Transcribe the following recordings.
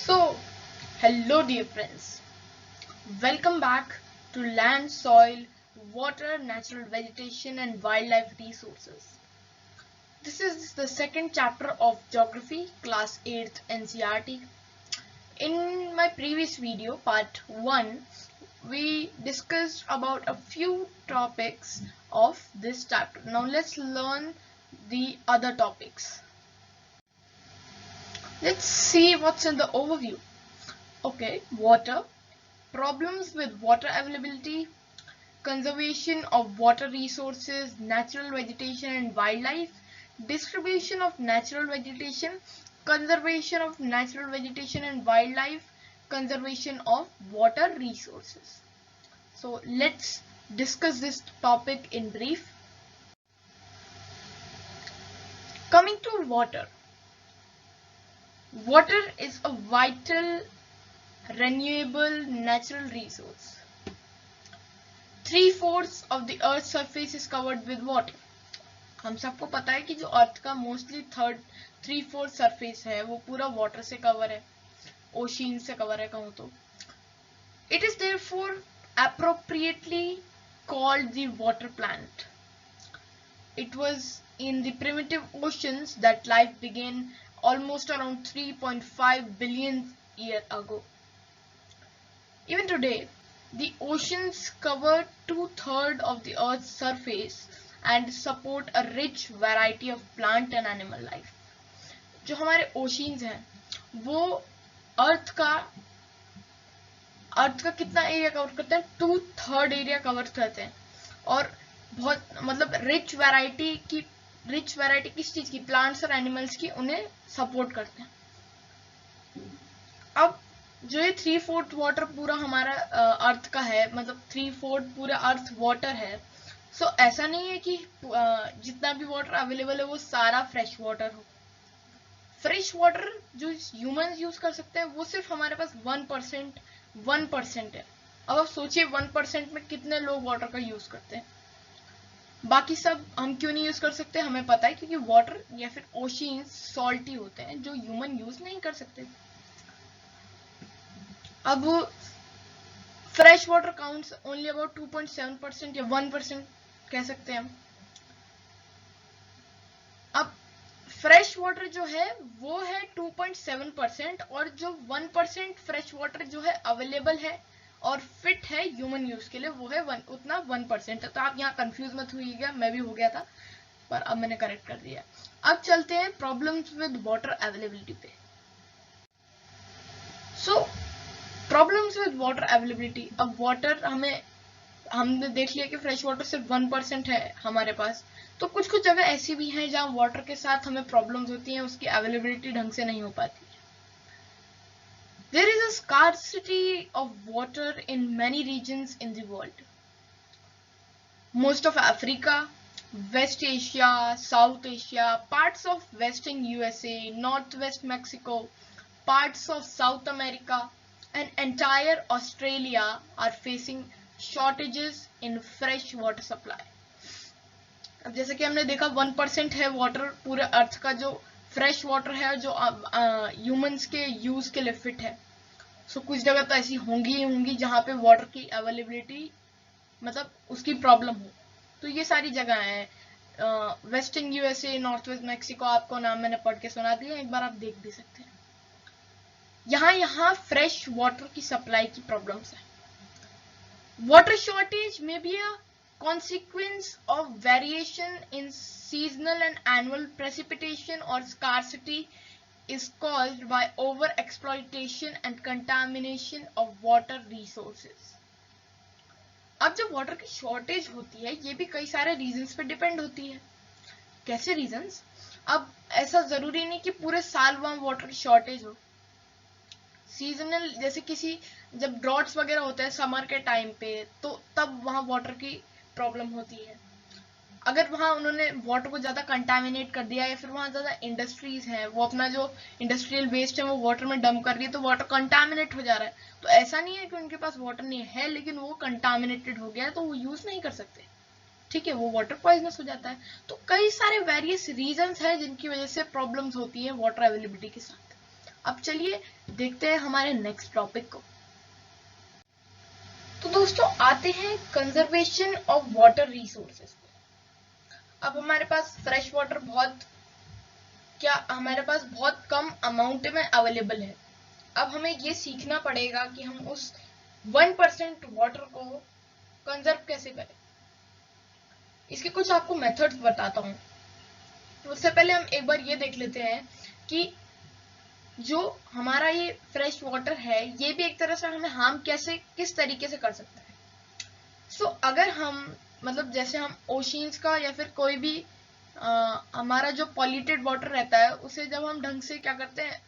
So, hello dear friends, welcome back to Land, Soil, Water, Natural Vegetation and Wildlife Resources. This is the second chapter of Geography, Class 8th NCERT. In my previous video, part 1, we discussed about a few topics of this chapter. Now let's learn the other topics. Let's see what's in the overview. Okay, water. Problems with water availability, conservation of water resources, natural vegetation and wildlife, distribution of natural vegetation, conservation of natural vegetation and wildlife, conservation of water resources. So let's discuss this topic in brief. Coming to water. Water is a vital, renewable natural resource. 3/4 of the earth's surface is covered with water. हम सबको पता है कि जो अर्थ का mostly 3/4 surface है वो पूरा वाटर से कवर है, ओशियन से कवर है कहूँ तो. It is therefore appropriately called the water planet. It was in the primitive oceans that life began almost around 3.5 billion years ago. Even today, the oceans cover 2/3 of the Earth's surface and support a rich variety of plant and animal life. जो हमारे oceans हैं, वो अर्थ का कितना area cover करते हैं? 2/3 area cover करते हैं और बहुत मतलब रिच वैरायटी किस चीज की? प्लांट्स और एनिमल्स की, उन्हें सपोर्ट करते हैं. अब जो ये 3/4 वाटर पूरा हमारा अर्थ का है, मतलब 3/4 पूरा अर्थ वाटर है. सो ऐसा नहीं है कि जितना भी वाटर अवेलेबल है वो सारा फ्रेश वाटर हो. फ्रेश वाटर जो ह्यूमंस यूज कर सकते हैं वो सिर्फ हमारे पास 1% है. अब आप सोचिए 1% में कितने लोग वाटर का यूज करते हैं. बाकी सब हम क्यों नहीं यूज कर सकते? हमें पता है क्योंकि वाटर या फिर ओशियंस सॉल्टी होते हैं जो ह्यूमन यूज नहीं कर सकते. अब fresh water counts only about 2.7% या 1% कह सकते हैं हम. अब फ्रेश वाटर जो है वो है 2.7% और जो 1% फ्रेश वाटर जो है अवेलेबल है और फिट है ह्यूमन यूज के लिए वो है उतना 1% है. तो आप यहाँ कंफ्यूज मत होइएगा, मैं भी हो गया था पर अब मैंने करेक्ट कर दिया. अब चलते हैं प्रॉब्लम्स विद वाटर अवेलेबिलिटी पे. सो प्रॉब्लम्स विद वाटर अवेलेबिलिटी. अब वाटर हमने देख लिया कि फ्रेश वाटर सिर्फ 1% है हमारे पास. तो कुछ जगह ऐसी भी हैं जहाँ वाटर के साथ हमें प्रॉब्लम्स होती हैं, उसकी अवेलेबिलिटी ढंग से नहीं हो पाती. There is a scarcity of water in many regions in the world. Most of Africa, West Asia, South Asia, parts of Western USA, Northwest Mexico, parts of South America, and entire Australia are facing shortages in fresh water supply. अब जैसे कि हमने देखा 1% है water पूरे अर्थ का जो fresh water है जो ह्यूमंस के यूज के लिए फिट है. सो कुछ जगह तो ऐसी होंगी जहाँ पे वाटर की अवेलेबिलिटी मतलब उसकी प्रॉब्लम हो. तो ये सारी जगह हैं. Western USA, north west Mexico, आपको नाम मैंने पढ़ के सुना दिया, एक बार आप देख भी सकते हैं. यहाँ फ्रेश वाटर की सप्लाई की प्रॉब्लम्स है. वाटर शॉर्टेज में be a consequence of variation in seasonal and annual precipitation or scarcity is caused by over exploitation and contamination of water resources. अब जब वाटर की शॉर्टेज होती है ये भी कई सारे रीजंस पे डिपेंड होती है. कैसे रीजंस? अब ऐसा जरूरी नहीं कि पूरे साल वहां वाटर की शॉर्टेज हो. सीजनल जैसे जब ड्रॉट्स वगैरह होते हैं समर के टाइम पे तो तब वहां वाटर की प्रॉब्लम होती है. अगर वहां उन्होंने वाटर को ज्यादा कंटामिनेट कर दिया या फिर वहां ज्यादा इंडस्ट्रीज है, वो अपना जो इंडस्ट्रियल वेस्ट है वो वाटर में डंप कर रही है तो वाटर कंटामिनेट हो जा रहा है. तो ऐसा नहीं है कि उनके पास वाटर नहीं है, लेकिन वो कंटामिनेटेड हो गया है तो वो यूज नहीं कर सकते. ठीक है, वो वाटर पॉइजनस हो जाता है. तो कई सारे वेरियस रीजंस हैं जिनकी वजह से प्रॉब्लम्स होती है वाटर अवेलेबिलिटी के साथ. अब चलिए देखते हैं हमारे नेक्स्ट टॉपिक को। तो दोस्तों आते हैं कंजर्वेशन ऑफ वाटर रिसोर्सेज पे। अब हमारे पास फ्रेश वाटर हमारे पास बहुत कम अमाउंट में अवेलेबल है। अब हमें ये सीखना पड़ेगा कि हम उस 1% वाटर को कंजर्व कैसे करें। इसके कुछ आपको मेथड्स बताता हूँ। उससे पहले हम एक बार ये देख लेते हैं कि जो हमारा ये फ्रेश वाटर है ये भी एक तरह से हमें हार्म किस तरीके से कर सकता है। सो अगर हम जैसे हम ओशियंस का या फिर कोई भी हमारा जो पॉल्यूटेड वाटर रहता है उसे जब हम ढंग से क्या करते हैं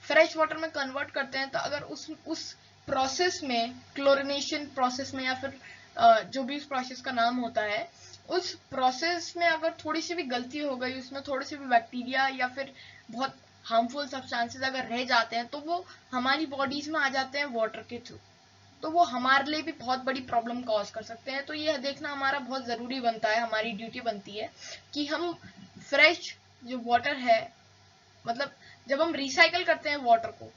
फ्रेश वाटर में कन्वर्ट करते हैं, तो अगर उस प्रोसेस में, क्लोरिनेशन प्रोसेस में या फिर जो भी उस प्रोसेस का नाम होता है, उस प्रोसेस में अगर थोड़ी सी भी गलती हो गई, उसमें थोड़ी सी भी बैक्टीरिया या फिर बहुत हार्मफुल सब्सटेंसेस अगर रह जाते हैं तो वो हमारी बॉडीज में आ जाते हैं वाटर के थ्रू, तो वो हमारे लिए भी बहुत बड़ी प्रॉब्लम कॉज कर सकते हैं। तो ये देखना हमारा बहुत ज़रूरी बनता है, हमारी ड्यूटी बनती है कि हम फ्रेश जो वाटर है, जब हम रिसाइकल करते हैं वाटर को,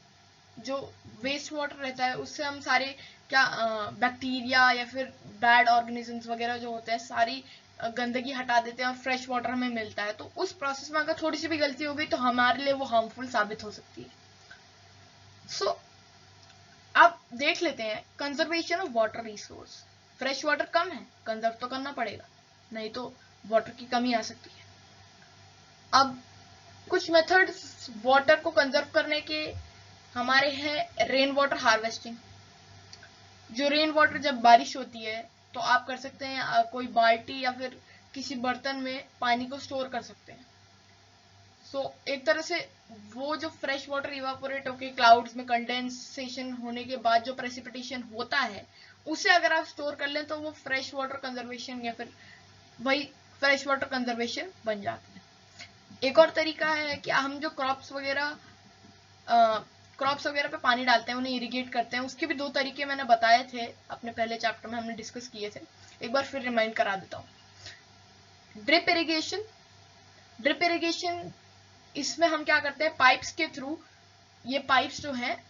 जो वेस्ट वाटर रहता है उससे हम सारे बैक्टीरिया या फिर बैड ऑर्गेनिजम्स वगैरह जो होते हैं सारी गंदगी हटा देते हैं और फ्रेश वाटर हमें मिलता है। तो उस प्रोसेस में अगर थोड़ी सी भी गलती हो गई तो हमारे लिए वो हार्मफुल साबित हो सकती है। सो अब देख लेते हैं conservation of water resource. Fresh water कम है, कंजर्व तो करना पड़ेगा, नहीं तो वाटर की कमी आ सकती है। अब कुछ मेथड्स वाटर को कंजर्व करने के हमारे हैं। Rain water harvesting. जो रेन वाटर जब बारिश होती है तो आप कर सकते हैं कोई बाल्टी या फिर किसी बर्तन में पानी को स्टोर कर सकते हैं। एक तरह से वो जो फ्रेश वाटर इवापोरेट होके क्लाउड्स में कंडेंसेशन होने के बाद जो प्रेसिपिटेशन होता है उसे अगर आप स्टोर कर लें तो वो फ्रेश वाटर कंजर्वेशन या फिर वही फ्रेश वाटर कंजर्वेशन बन जाता है। एक और तरीका है कि हम जो क्रॉप्स वगैरह पे पानी डालते हैं, उन्हें इरिगेट करते हैं, उसके भी 2 तरीके मैंने बताए थे अपने पहले चैप्टर में, हमने डिस्कस किए थे। एक बार फिर रिमाइंड करा देता हूँ। ड्रिप इरिगेशन इसमें हम क्या करते हैं, पाइप्स के थ्रू, ये पाइप्स जो हैं,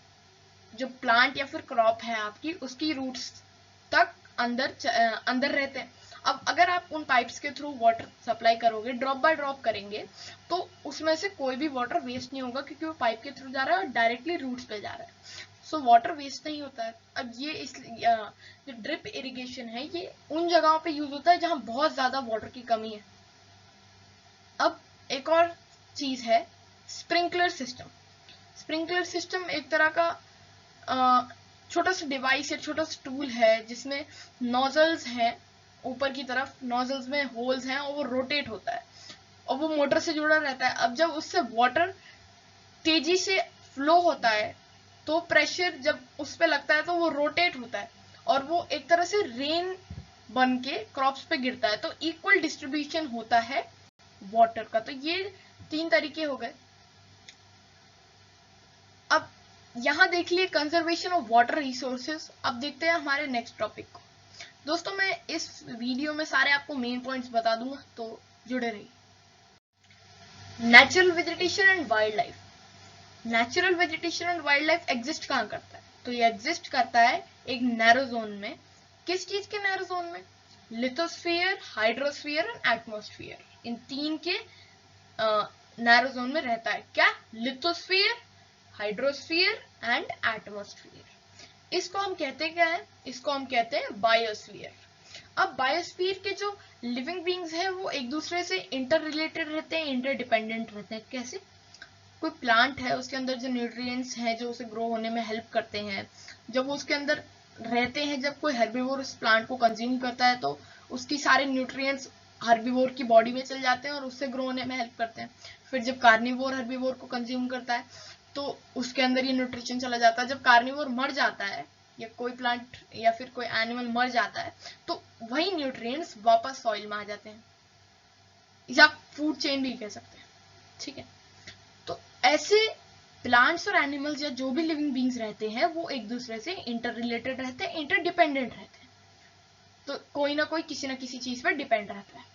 जो प्लांट या फिर क्रॉप है आपकी, उसकी रूट्स तक अंदर रहते हैं। अब अगर आप उन पाइप्स के थ्रू वाटर सप्लाई करोगे, ड्रॉप बाय ड्रॉप करेंगे, तो उसमें से कोई भी वाटर वेस्ट नहीं होगा क्योंकि वो पाइप के थ्रू जा रहा है और डायरेक्टली रूट्स पे जा रहा है। सो वाटर वेस्ट नहीं होता है। अब ये जो ड्रिप इरिगेशन है ये उन जगहों पे यूज होता है जहां बहुत ज्यादा वाटर की कमी है। अब एक और चीज है स्प्रिंकलर सिस्टम। स्प्रिंकलर सिस्टम एक तरह का छोटा सा डिवाइस है, छोटा सा टूल है जिसमें नोजल्स हैं, ऊपर की तरफ नोजल्स में होल्स हैं और वो रोटेट होता है और वो मोटर से जुड़ा रहता है। अब जब उससे वाटर तेजी से फ्लो होता है तो प्रेशर जब उस पे लगता है तो वो रोटेट होता है और वो एक तरह से रेन बन के क्रॉप्स पे गिरता है, तो इक्वल डिस्ट्रीब्यूशन होता है वाटर का। तो ये 3 तरीके हो गए। अब यहां देख लिए कंजर्वेशन ऑफ वाटर रिसोर्सेज। अब देखते हैं हमारे नेक्स्ट टॉपिक को। दोस्तों मैं इस वीडियो में सारे आपको मेन पॉइंट्स बता दूंगा, तो जुड़े रहिए। Natural vegetation and wild life. Natural vegetation and wild life exist कहां करता है, तो ये एग्जिस्ट करता है एक नैरो जोन में। किस चीज के नैरो जोन में? लिथोस्फीयर, हाइड्रोस्फीयर एंड एटमॉस्फेयर, इन 3 के नैरो जोन में रहता है। क्या? Lithosphere, hydrosphere and atmosphere. इसको हम कहते क्या है? इसको हम कहते हैं बायोस्फीयर। अब बायोस्फीयर के जो लिविंग बींग्स हैं वो एक दूसरे से इंटर रिलेटेड रहते हैं, इंटरडिपेंडेंट रहते हैं। कैसे? कोई प्लांट है, उसके अंदर जो न्यूट्रिएंट्स हैं जो उसे ग्रो होने में हेल्प करते हैं, जब वो उसके अंदर रहते हैं, जब कोई हर्बीवोर उस प्लांट को कंज्यूम करता है तो उसकी सारे न्यूट्रिएंट्स हर्बीवोर की बॉडी में चल जाते हैं और उससे ग्रो होने में हेल्प करते हैं। फिर जब कार्निवोर हर्बीवोर को कंज्यूम करता है तो उसके अंदर ये न्यूट्रिशन चला जाता है। जब कार्निवोर मर जाता है या कोई प्लांट या फिर कोई एनिमल मर जाता है तो वही न्यूट्रिएंट्स वापस सॉइल में आ जाते हैं, या फूड चेन भी कह सकते हैं। ठीक है, तो ऐसे प्लांट्स और एनिमल्स या जो भी लिविंग बींग्स रहते हैं वो एक दूसरे से इंटर रिलेटेड रहते हैं, इंटरडिपेंडेंट रहते हैं। तो कोई ना कोई किसी ना किसी चीज पर डिपेंड रहता है।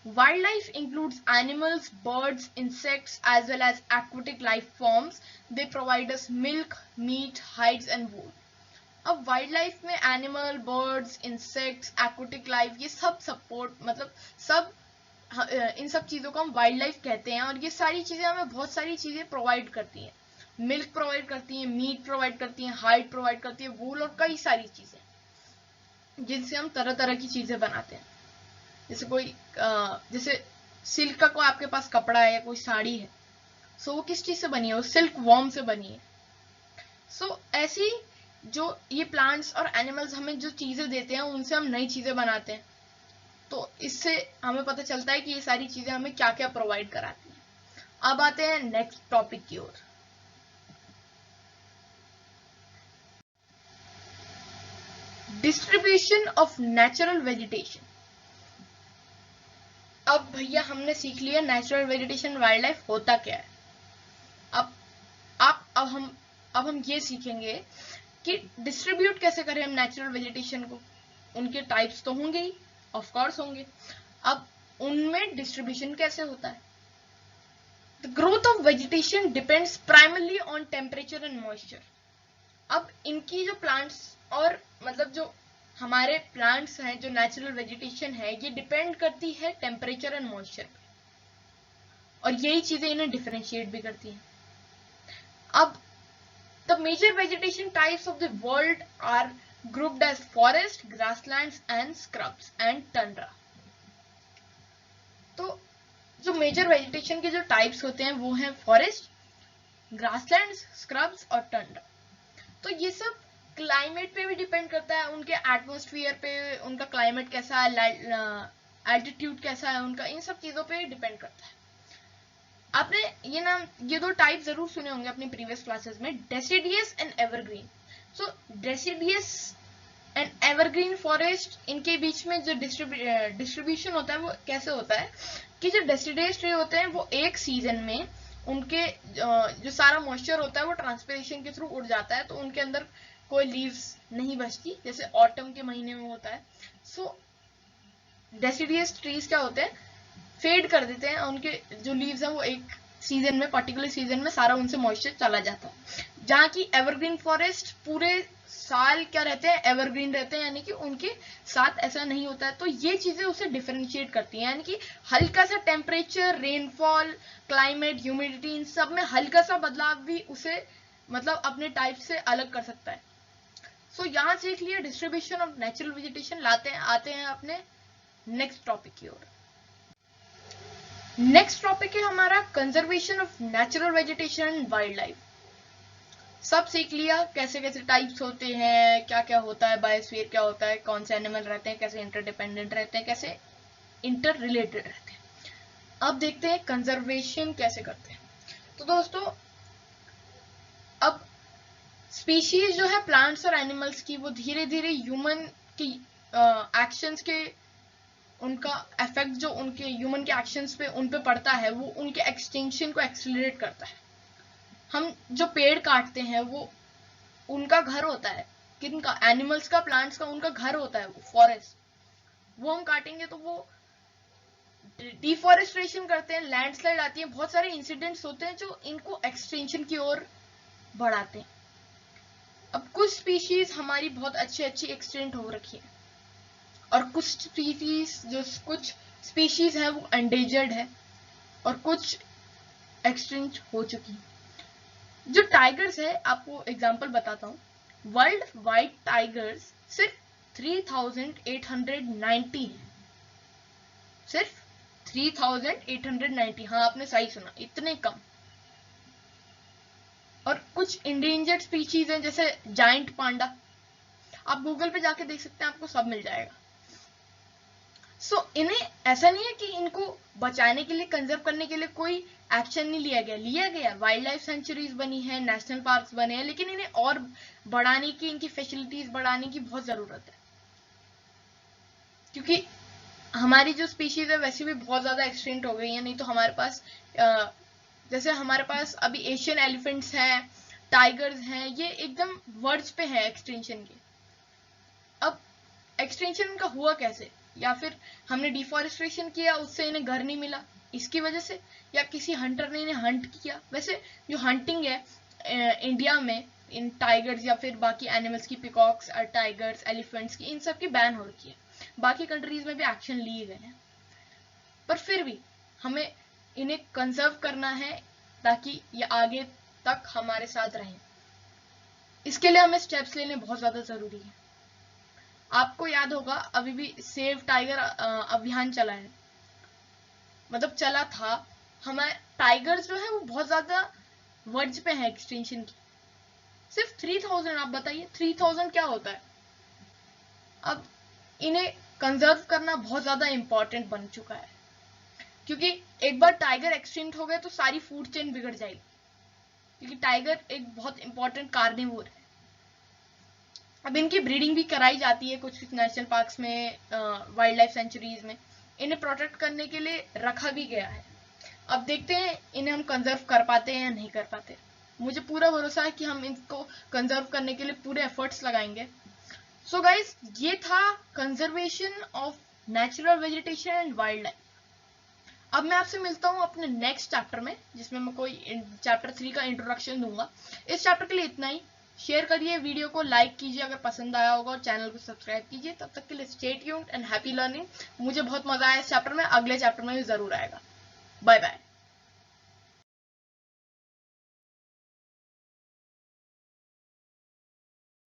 Wildlife includes animals, birds, insects, as well as aquatic life forms. They provide us milk, meat, hides and wool. अब वाइल्ड लाइफ में animal, birds, insects, aquatic life, ये सब सपोर्ट मतलब सब इन सब चीज़ों को हम वाइल्ड लाइफ कहते हैं, और ये सारी चीज़ें हमें बहुत सारी चीज़ें प्रोवाइड करती हैं. मिल्क प्रोवाइड करती हैं, मीट प्रोवाइड करती हैं, हाइड प्रोवाइड करती है, वूल और कई सारी चीज़ें जिनसे हम तरह तरह की चीज़ें बनाते हैं. जैसे सिल्क का कोई आपके पास कपड़ा है या कोई साड़ी है, सो वो किस चीज़ से बनी है? वो सिल्क वॉर्म से बनी है. सो ऐसी जो ये प्लांट्स और एनिमल्स हमें जो चीज़ें देते हैं उनसे हम नई चीज़ें बनाते हैं. तो इससे हमें पता चलता है कि ये सारी चीज़ें हमें क्या क्या प्रोवाइड कराती हैं. अब आते हैं नेक्स्ट टॉपिक की ओर. Distribution of natural vegetation. अब भैया हमने सीख लिया नेचुरल वेजिटेशन, वाइल्ड लाइफ होता क्या है. अब हम ये सीखेंगे कि डिस्ट्रीब्यूट कैसे करें हम नेचुरल वेजिटेशन को. उनके टाइप्स तो होंगे ही, ऑफ कोर्स होंगे. अब उनमें डिस्ट्रीब्यूशन कैसे होता है? The growth of vegetation depends primarily on temperature and moisture. अब इनकी जो प्लांट्स और मतलब जो हमारे प्लांट्स हैं, जो नेचुरल वेजिटेशन है, ये डिपेंड करती है टेम्परेचर एंड मॉइस्चर पे, और यही चीजें इन्हें डिफरेंशिएट भी करती हैं. अब the major vegetation types of the world are grouped as forest, grasslands and scrubs and tundra. तो जो मेजर वेजिटेशन के जो टाइप्स होते हैं वो हैं फॉरेस्ट, ग्रासलैंड्स, स्क्रब्स और टंड्रा. तो ये सब क्लाइमेट पे भी डिपेंड करता है, उनके एटमॉस्फेयर पे, उनका क्लाइमेट कैसा है, एल्टीट्यूड कैसा है उनका, इन सब चीजों पे डिपेंड करता है. आपने ये दो टाइप जरूर सुने होंगे अपनी प्रीवियस क्लासेस में, deciduous and evergreen. So deciduous and evergreen forest, इनके बीच में जो डिस्ट्रीब्यूशन होता है वो कैसे होता है कि जो डेसिडियस ट्री होते हैं वो एक सीजन में उनके जो सारा मॉइस्चर होता है वो ट्रांसपिरेशन के थ्रू उड़ जाता है, तो उनके अंदर कोई लीव्स नहीं बचती, जैसे ऑटम के महीने में होता है. सो डेसिडियस ट्रीज क्या होते हैं, फेड कर देते हैं, उनके जो लीव्स हैं वो एक सीजन में, पर्टिकुलर सीजन में सारा उनसे मॉइस्चर चला जाता है. जहाँ की एवरग्रीन फॉरेस्ट पूरे साल क्या रहते हैं, एवरग्रीन रहते हैं, यानी कि उनके साथ ऐसा नहीं होता है. तो ये चीजें उसे डिफरेंशिएट करती हैं, यानी कि हल्का सा टेम्परेचर, रेनफॉल, क्लाइमेट, ह्यूमिडिटी, इन सब में हल्का सा बदलाव भी उसे मतलब अपने टाइप से अलग कर सकता है. सो यहाँ सीख लिया डिस्ट्रीब्यूशन ऑफ नेचुरल वेजिटेशन. आते हैं अपने नेक्स्ट टॉपिक की ओर. नेक्स्ट टॉपिक है हमारा conservation of natural vegetation and wild life. सब सीख लिया कैसे कैसे टाइप्स होते हैं, क्या क्या होता है, बायोस्फीयर क्या होता है, कौन से एनिमल रहते हैं, कैसे इंटरडिपेंडेंट रहते हैं, कैसे इंटर रिलेटेड रहते हैं. अब देखते हैं कंजर्वेशन कैसे करते हैं. तो दोस्तों अब स्पीशीज जो है प्लांट्स और एनिमल्स की, वो धीरे धीरे ह्यूमन की एक्शंस के, उनका इफेक्ट जो उनके ह्यूमन के एक्शंस पे उन पे पड़ता है, वो उनके एक्सटिंक्शन को एक्सेलरेट करता है. हम जो पेड़ काटते हैं वो उनका घर होता है, किनका? एनिमल्स का, प्लांट्स का, उनका घर होता है वो फॉरेस्ट. वो हम काटेंगे तो वो डिफॉरेस्टेशन करते हैं, लैंडस्लाइड आती है, बहुत सारे इंसिडेंट्स होते हैं जो इनको एक्सटेंशन की ओर बढ़ाते हैं. अब कुछ स्पीशीज हमारी बहुत अच्छी एक्सटेंट हो रखी है, और कुछ स्पीशीज है वो एंडेंजर्ड है, और कुछ एक्सटिंक्ट हो चुकी है. जो टाइगर्स है, आपको एग्जांपल बताता हूँ. वर्ल्ड वाइड टाइगर्स सिर्फ 3890 है, सिर्फ 3890. हाँ आपने सही सुना, इतने कम. और कुछ इंडेंजर्ड स्पीशीज हैं जैसे जायंट पांडा, आप गूगल पे जाके देख सकते हैं, आपको सब मिल जाएगा. सो इन्हें ऐसा नहीं है कि इनको बचाने के लिए, कंजर्व करने के लिए कोई एक्शन नहीं लिया गया. वाइल्ड लाइफ सेंचुरीज बनी है, नेशनल पार्क्स बने हैं, लेकिन इन्हें और बढ़ाने की, इनकी फैसिलिटीज बढ़ाने की बहुत जरूरत है, क्योंकि हमारी जो स्पीशीज है वैसे भी बहुत ज्यादा एक्सटिंक्ट हो गई है. नहीं तो हमारे पास जैसे हमारे पास अभी एशियन एलिफेंट्स हैं, टाइगर्स हैं, ये एकदम वर्ज पे है एक्सटेंशन के. अब एक्सटेंशन का हुआ कैसे? या फिर हमने डिफॉरेस्टेशन किया उससे इन्हें घर नहीं मिला इसकी वजह से, या किसी हंटर ने इन्हें हंट किया। वैसे जो हंटिंग है इंडिया में इन टाइगर्स या फिर बाकी एनिमल्स की, पिकॉक्स और टाइगर्स, एलिफेंट्स की, इन सब की बैन हो रखी है। बाकी कंट्रीज में भी एक्शन लिए गए हैं, पर फिर भी हमें इन्हें कंजर्व करना है ताकि ये आगे तक हमारे साथ रहें। इसके लिए हमें स्टेप्स लेने बहुत ज्यादा जरूरी है। आपको याद होगा अभी भी सेव टाइगर अभियान चला है, मतलब चला था। हमारे टाइगर्स जो है वो बहुत ज्यादा वर्ज पे है एक्सटेंशन की। सिर्फ 3000, आप बताइए 3000 क्या होता है। अब इन्हें कंजर्व करना बहुत ज्यादा इंपॉर्टेंट बन चुका है, क्योंकि एक बार टाइगर एक्सटिंक्ट हो गए तो सारी फूड चेन बिगड़ जाएगी, क्योंकि टाइगर एक बहुत इंपॉर्टेंट कार्निवोर है। अब इनकी ब्रीडिंग भी कराई जाती है कुछ नेशनल पार्क्स में, वाइल्ड लाइफ सेंचुरीज में। इन्हें प्रोटेक्ट करने के लिए रखा भी गया है। अब देखते हैं इन्हें हम कंजर्व कर पाते हैं या नहीं कर पाते। मुझे पूरा भरोसा है कि हम इनको कंजर्व करने के लिए पूरे एफर्ट्स लगाएंगे। सो गाइज, ये था conservation of natural vegetation and wild life. अब मैं आपसे मिलता हूँ अपने नेक्स्ट चैप्टर में, जिसमें मैं कोई चैप्टर 3 का इंट्रोडक्शन दूंगा। इस चैप्टर के लिए इतना ही। शेयर करिए वीडियो को, लाइक कीजिए अगर पसंद आया होगा, और चैनल को सब्सक्राइब कीजिए। तब तक के लिए stay tuned and happy learning. मुझे बहुत मजा आया इस चैप्टर में, अगले चैप्टर में भी जरूर आएगा। Bye bye.